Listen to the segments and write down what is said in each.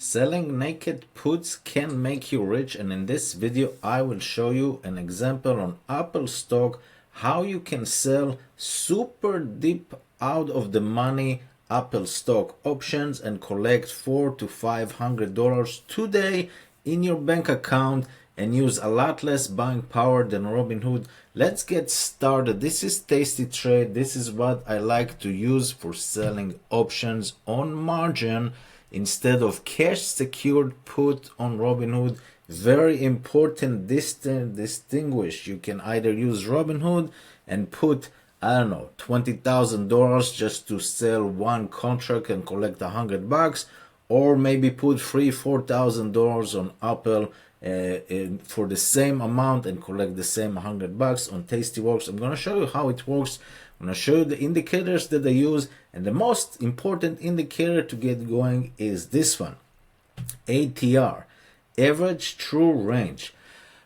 Selling naked puts can make you rich, and in this video I will show you an example on Apple stock how you can sell super deep out of the money Apple stock options and collect $400 to $500 today in your bank account and use a lot less buying power than Robinhood. Let's get started. This is Tasty Trade. This is what I like to use for selling options on margin instead of cash secured put on Robinhood. Very important distinguish. You can either use Robinhood and put, I don't know, $20,000 just to sell one contract and collect $100, or maybe put $3,000-$4,000 on Apple for the same amount and collect the same $100 on Tastyworks. I'm going to show you how it works. I'm going to show you the indicators that I use, and the most important indicator to get going is this one, ATR, average true range.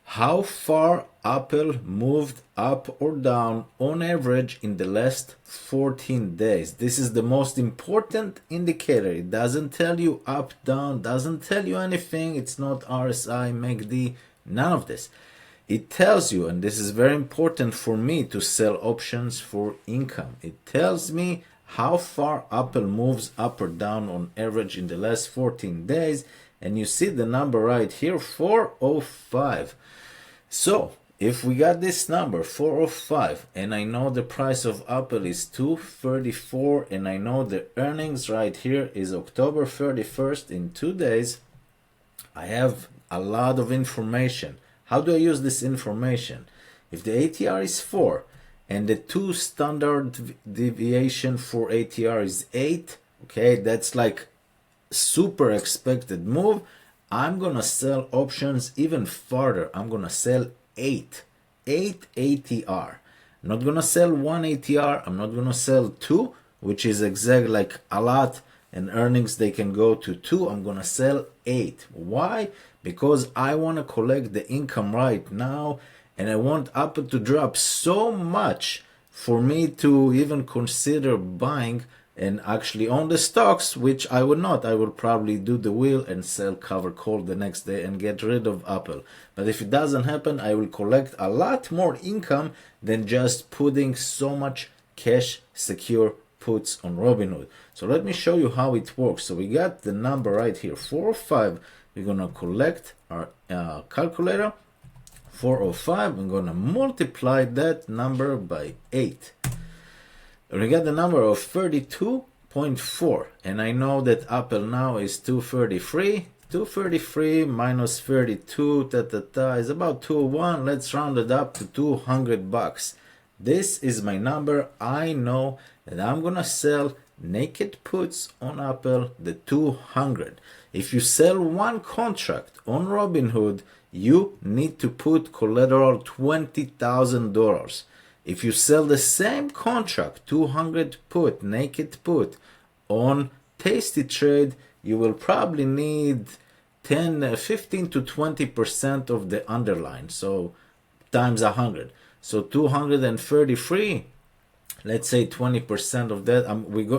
How far Apple moved up or down on average in the last 14 days. This is the most important indicator. It doesn't tell you up, down, doesn't tell you anything. It's not RSI, MACD, none of this. It tells you, and this is very important for me to sell options for income. It tells me how far Apple moves up or down on average in the last 14 days. And you see the number right here, 405. So if we got this number 405, and I know the price of Apple is $234, and I know the earnings right here is October 31st in 2 days, I have a lot of information. How do I use this information? If the ATR is 4 and the 2 standard deviation for ATR is 8, okay, that's like super expected move. I'm gonna sell options even farther. I'm gonna sell 8 ATR. I'm not gonna sell 1 ATR. I'm not gonna sell 2, which is exactly like a lot, and earnings they can go to 2. I'm gonna sell 8. Why? Because I want to collect the income right now, and I want Apple to drop so much for me to even consider buying and actually own the stocks, which I would not. I will probably do the wheel and sell cover call the next day and get rid of Apple. But if it doesn't happen, I will collect a lot more income than just putting so much cash secure puts on Robinhood. So let me show you how it works. So we got the number right here, 405. We're gonna collect our calculator, 405. I'm gonna multiply that number by 8. We got the number of 32.4, and I know that Apple now is 233. 233 minus 32 is about 201. Let's round it up to $200. This is my number. I know that I'm gonna sell naked puts on Apple, the 200. If you sell one contract on Robinhood, you need to put collateral $20,000. If you sell the same contract, 200 put, naked put, on Tasty Trade, you will probably need 15 to 20% of the underline, so times 100. So 233, let's say 20% of that.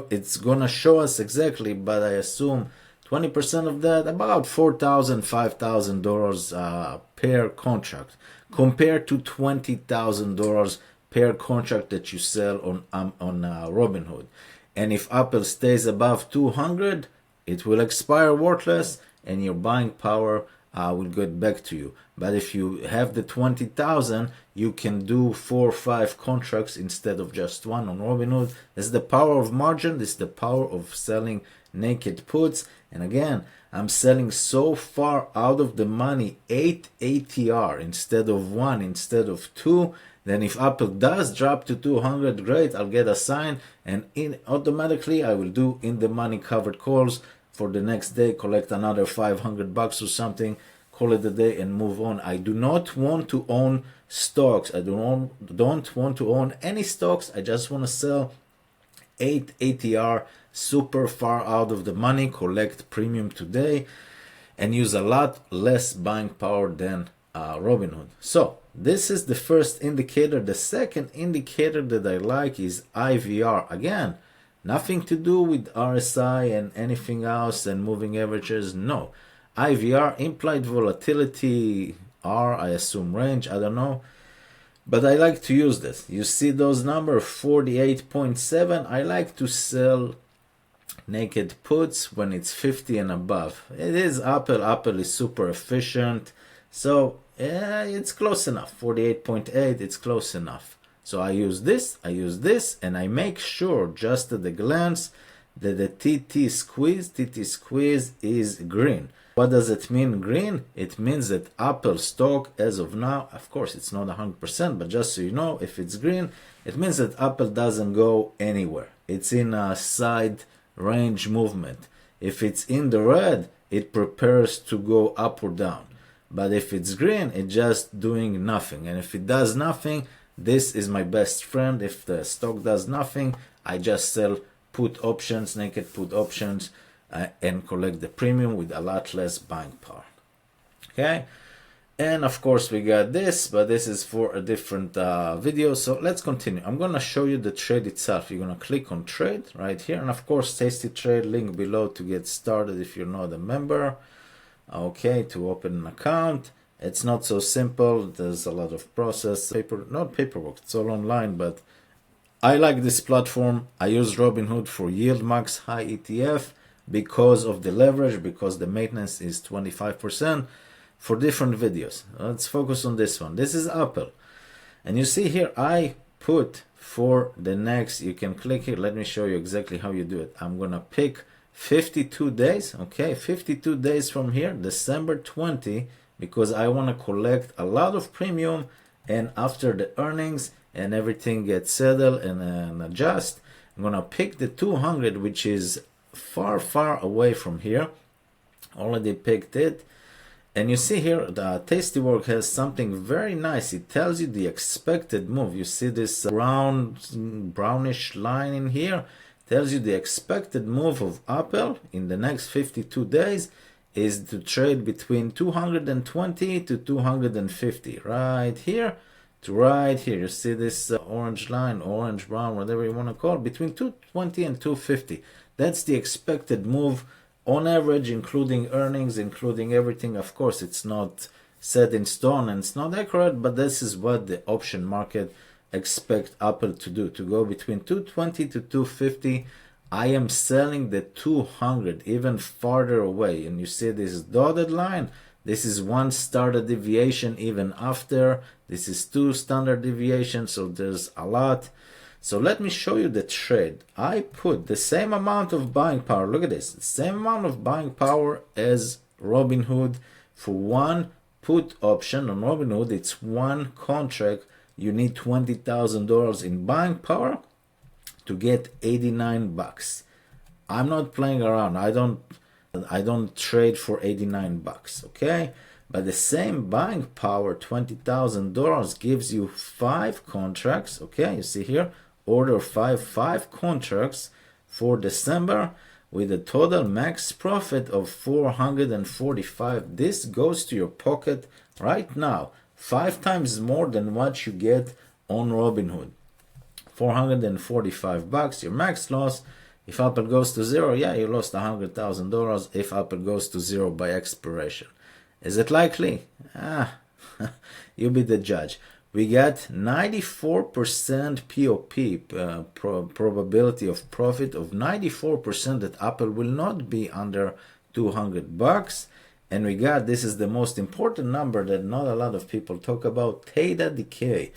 It's gonna show us exactly, but I assume 20% of that, about $4,000, $5,000 per contract, compared to $20,000 per contract that you sell on Robinhood. And if Apple stays above 200, it will expire worthless, and your buying power will get back to you. But if you have the 20,000, you can do 4 or 5 contracts instead of just one on Robinhood. This is the power of margin. This is the power of selling naked puts. And again, I'm selling so far out of the money, 8 ATR instead of 1, instead of 2. Then if Apple does drop to 200, great, I'll get a sign, and automatically I will do in the money covered calls for the next day, collect another $500 or something, call it a day and move on. I do not want to own stocks. I don't want to own any stocks. I just want to sell 8 ATR super far out of the money, collect premium today, and use a lot less buying power than Robinhood. So this is the first indicator. The second indicator that I like is IVR. Again, Nothing to do with RSI and anything else and moving averages. No. IVR, implied volatility, R, I assume range, I don't know. But I like to use this. You see those numbers, 48.7. I like to sell naked puts when it's 50 and above. It is Apple. Apple is super efficient. So yeah, it's close enough. 48.8, it's close enough. So I use this, and I make sure just at a glance that the TT squeeze is green. What does it mean green? It means that Apple stock as of now, of course it's not 100%, but just so you know, if it's green, it means that Apple doesn't go anywhere. It's in a side range movement. If it's in the red, it prepares to go up or down. But if it's green, it's just doing nothing. And if it does nothing, this is my best friend. If the stock does nothing, I just sell put options, naked put options, and collect the premium with a lot less buying power. Okay, and of course we got this, but this is for a different video. So let's continue. I'm gonna show you the trade itself. You're gonna click on trade right here, and of course Tasty Trade link below to get started if you're not a member. Okay, to open an account. It's not so simple. There's a lot of process, not paperwork, it's all online, but I like this platform. I use Robinhood for Yield Max High ETF because of the leverage, because the maintenance is 25% for different videos. Let's focus on this one. This is Apple. And you see here, I put for the next, you can click here. Let me show you exactly how you do it. I'm going to pick 52 days. Okay, 52 days from here, December 20, because I want to collect a lot of premium, and after the earnings and everything gets settled and adjust, I'm going to pick the 200, which is far away from here. Already picked it. And you see here, the Tastywork has something very nice. It tells you the expected move. You see this brownish line in here? Tells you the expected move of Apple in the next 52 days is to trade between 220 to 250. Right here to right here. You see this orange line, orange, brown, whatever you want to call it, between 220 and 250. That's the expected move on average, including earnings, including everything. Of course, it's not set in stone and it's not accurate, but this is what the option market expect Apple to do, to go between 220 to 250. I am selling the 200 even farther away, and you see this dotted line. This is one standard deviation even after. This is two standard deviations, so there's a lot. So let me show you the trade. I put the same amount of buying power. Look at this. The same amount of buying power as Robinhood for one put option on Robinhood. It's one contract. You need $20,000 in buying power to get 89 bucks. I'm not playing around. I don't trade for 89 bucks, okay? But the same buying power, $20,000, gives you 5 contracts, okay? You see here, order 5 contracts for December with a total max profit of 445. This goes to your pocket right now, 5 times more than what you get on Robinhood. 445 bucks, your max loss. If Apple goes to zero, yeah, you lost $100,000 if Apple goes to zero by expiration. Is it likely? You be the judge. We got 94% POP, probability of profit of 94% that Apple will not be under 200 bucks. And we got, this is the most important number that not a lot of people talk about, theta decay.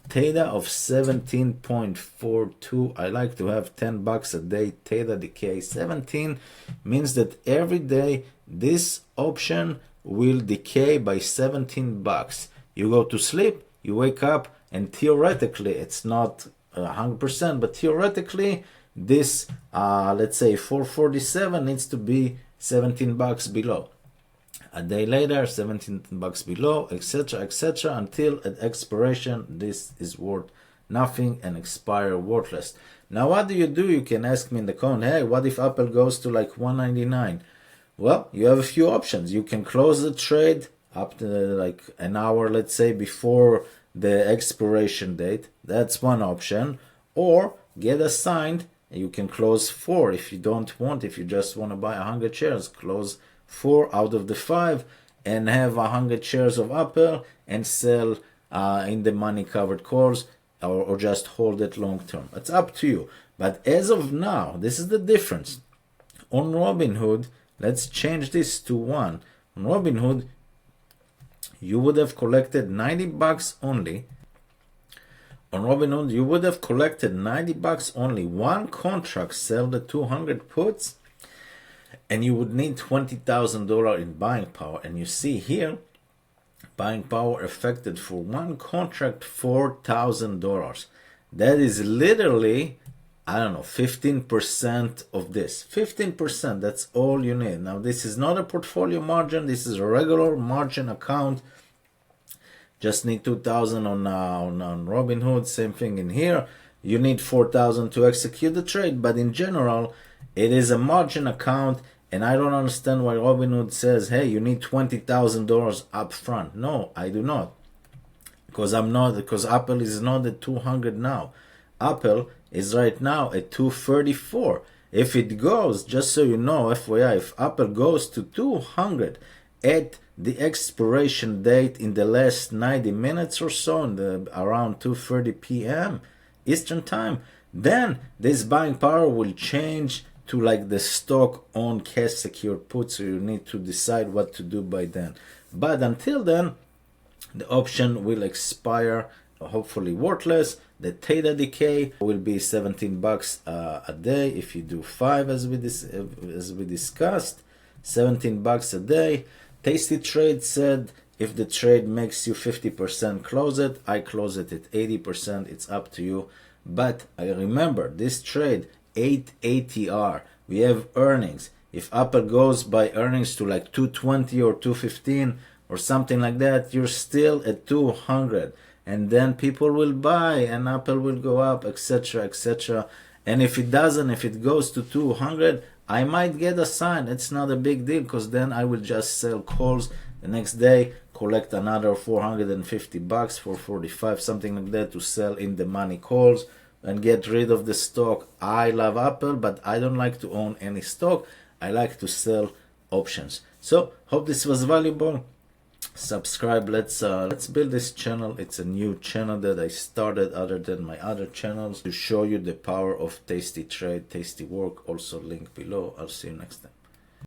Theta of 17.42. I like to have 10 bucks a day. Theta decay 17 means that every day this option will decay by 17 bucks. You go to sleep, you wake up, and theoretically, it's not 100%, but theoretically, this, let's say 447 needs to be 17 bucks below. A day later, 17 bucks below, etc., etc., until at expiration, this is worth nothing and expire worthless. Now, what do? You can ask me in the comment, hey, what if Apple goes to like 199? Well, you have a few options. You can close the trade up to like an hour, let's say, before the expiration date. That's one option. Or get assigned You can close 4 if you don't want. If you just want to buy 100 shares, close 4 out of the 5 and have 100 shares of Apple and sell in the money covered calls, or just hold it long term. It's up to you. But as of now, this is the difference. On Robinhood, let's change this to 1. On Robinhood, you would have collected $90 only. On Robinhood, you would have collected $90 only. One contract sell the 200 puts, and you would need $20,000 in buying power. And you see here, buying power affected for one contract $4,000. That is literally, I don't know, 15% of this. 15%, that's all you need. Now, this is not a portfolio margin. This is a regular margin account. Just need 2,000 on Robinhood. Same thing in here. You need 4,000 to execute the trade. But in general, it is a margin account. And I don't understand why Robinhood says, hey, you need $20,000 up front. No, I do not. Because Apple is not at 200 now. Apple is right now at 234. If it goes, just so you know, FYI, if Apple goes to 200 at the expiration date in the last 90 minutes or so, around 2:30 p.m. Eastern time, then this buying power will change to like the stock on cash secured put, so you need to decide what to do by then. But until then, the option will expire, hopefully worthless. The theta decay will be $17 a day if you do 5, as we discussed. $17 a day. Tasty Trade said if the trade makes you 50%, close it. I close it at 80%. It's up to you. But I remember this trade 8 ATR. We have earnings. If Apple goes by earnings to like 220 or 215 or something like that, you're still at 200. And then people will buy and Apple will go up, etc., etc. And if it doesn't, if it goes to 200, I might get a sign. It's not a big deal, because then I will just sell calls the next day, collect another $450, 445, something like that, to sell in the money calls and get rid of the stock. I love Apple, but I don't like to own any stock. I like to sell options. So hope this was valuable. Subscribe. Let's build this channel. It's a new channel that I started other than my other channels, to show you the power of Tasty Trade, Tasty Work. Also link below. I'll see you next time.